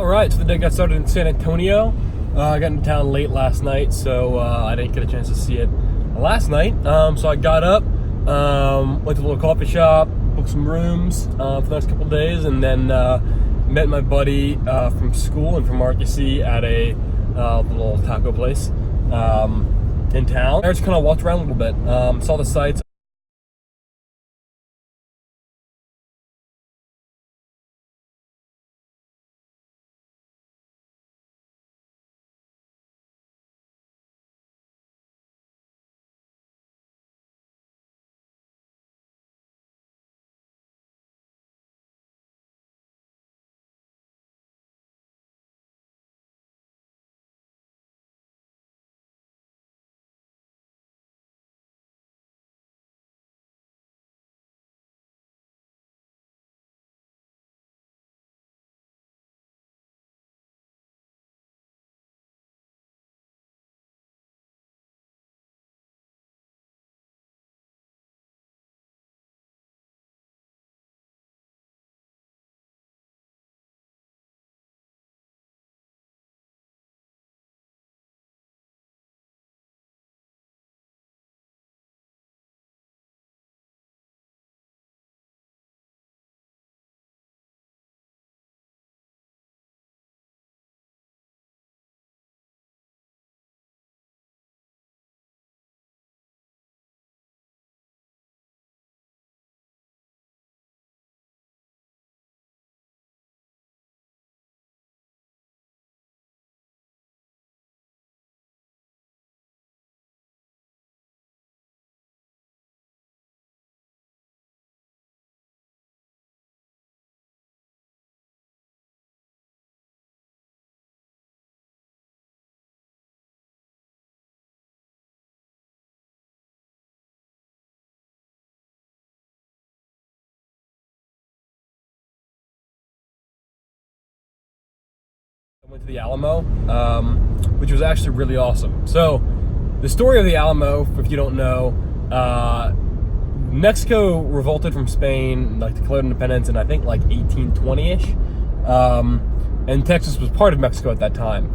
All right, so the day got started in San Antonio. I got into town late last night, so I didn't get a chance to see it last night. So I got up, went to a little coffee shop, booked some rooms for the next couple of days, and then met my buddy from school and from RKC at a little taco place in town. I just kind of walked around a little bit, saw the sights. I went to the Alamo, which was actually really awesome. So, the story of the Alamo, if you don't know, Mexico revolted from Spain, like declared independence in I think like 1820-ish, and Texas was part of Mexico at that time,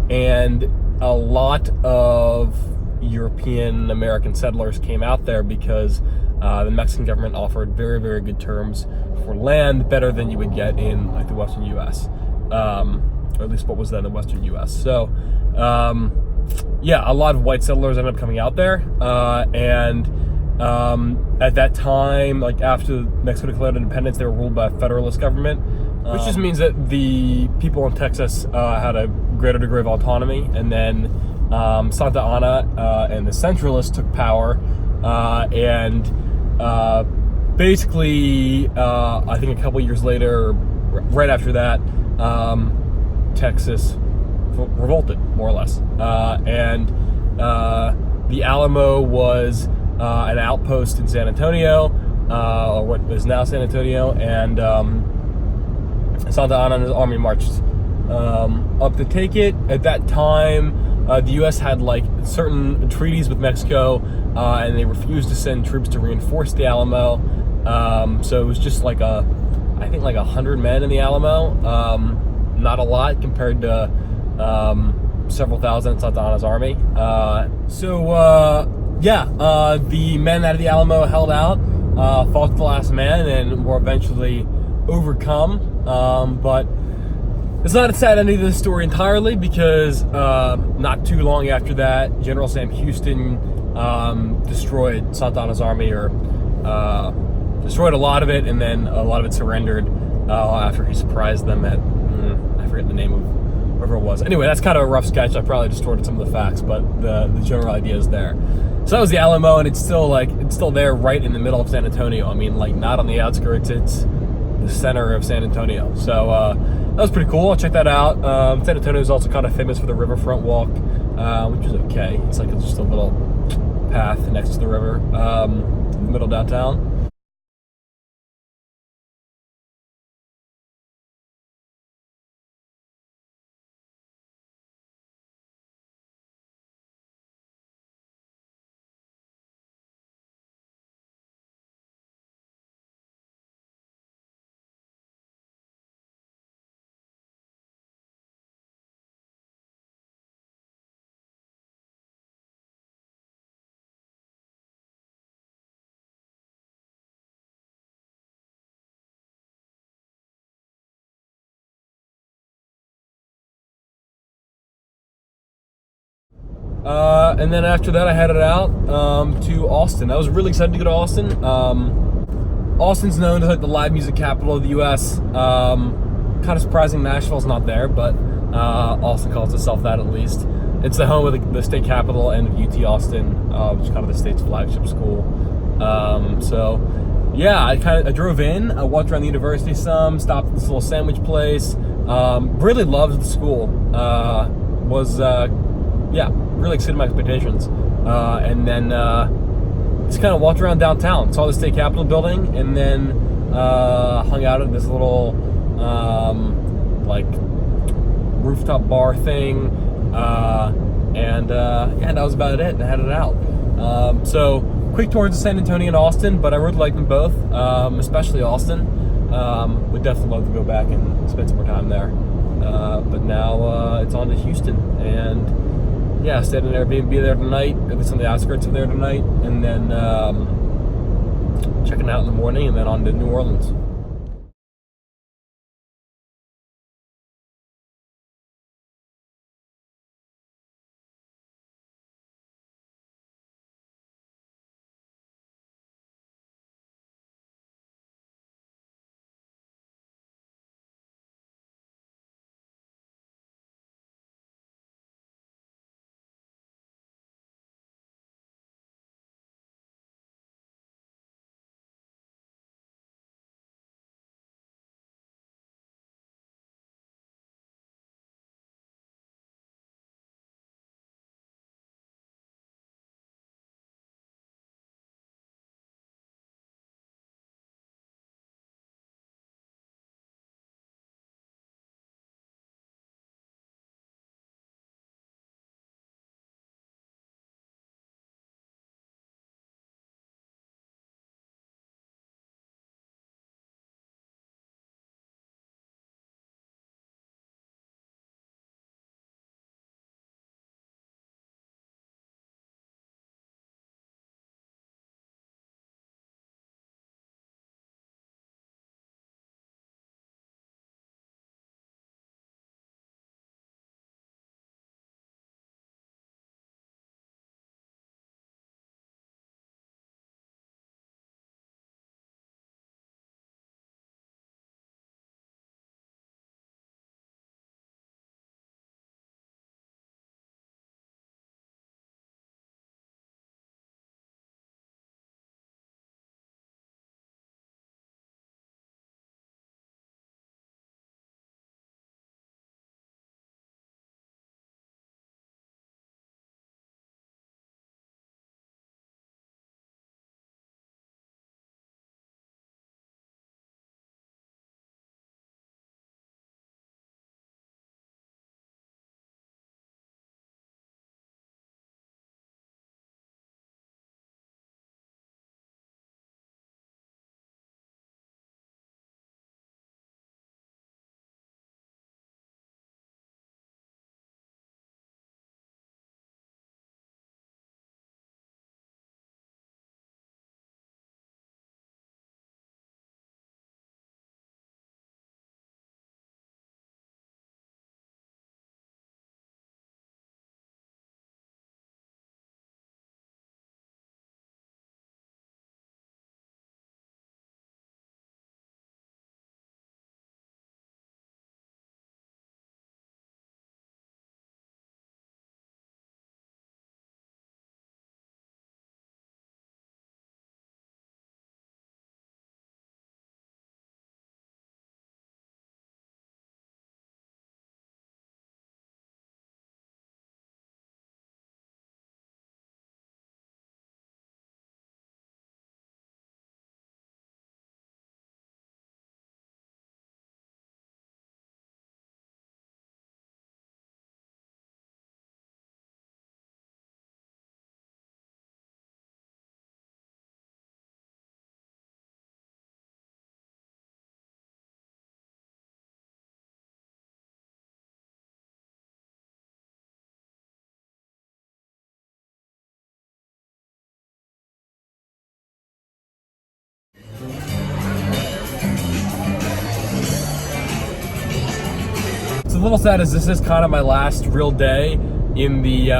and a lot of European American settlers came out there because the Mexican government offered very, very good terms for land, better than you would get in like the Western U.S. Or at least what was then the Western U.S. So, yeah, a lot of white settlers ended up coming out there, and at that time, like after Mexico declared independence, they were ruled by a federalist government, which just means that the people in Texas had a greater degree of autonomy, and then Santa Anna and the centralists took power, and basically, I think a couple years later, right after that, Texas revolted, more or less, and the Alamo was an outpost in San Antonio, or what is now San Antonio, and Santa Anna and his army marched up to take it. At that time, the U.S. had like certain treaties with Mexico, and they refused to send troops to reinforce the Alamo. So it was just like I think like 100 men in the Alamo. Not a lot compared to several thousand in Santa Anna's army. The men out of the Alamo held out, fought to the last man, and were eventually overcome. But it's not a sad ending to the story entirely, because not too long after that, General Sam Houston destroyed Santa Anna's army, or destroyed a lot of it, and then a lot of it surrendered after he surprised them at, I forget the name of whoever it was. Anyway, that's kind of a rough sketch. I probably distorted some of the facts, but the general idea is there. So that was the Alamo, and it's still there right in the middle of San Antonio. I mean, like, not on the outskirts, it's the center of San Antonio. So that was pretty cool. I'll check that out. San Antonio is also kind of famous for the riverfront walk, which is okay. It's like just a little path next to the river in the middle of downtown. And then after that, I headed out to Austin. I was really excited to go to Austin. Austin's known as like the live music capital of the U.S. Kind of surprising Nashville's not there, but Austin calls itself that at least. It's the home of the state capital and of UT Austin, which is kind of the state's flagship school. So yeah, I drove in, I walked around the university some, stopped at this little sandwich place. Really loved the school. Really exceeded my expectations. And then just kind of walked around downtown, saw the state capitol building, and then hung out at this little like rooftop bar thing, and that was about it. I headed out. So quick tours of San Antonio and Austin, but I really like them both, especially Austin. Would definitely love to go back and spend some more time there. But now it's on to Houston, and yeah, stayed in Airbnb there tonight, at least on the outskirts of there tonight, and then checking out in the morning, and then on to New Orleans. It's a little sad as this is kind of my last real day in the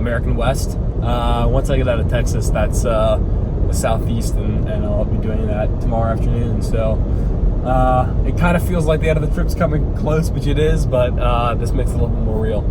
American West. Once I get out of Texas, that's the Southeast, and I'll be doing that tomorrow afternoon. So it kind of feels like the end of the trip's coming close, which it is, but this makes it a little bit more real.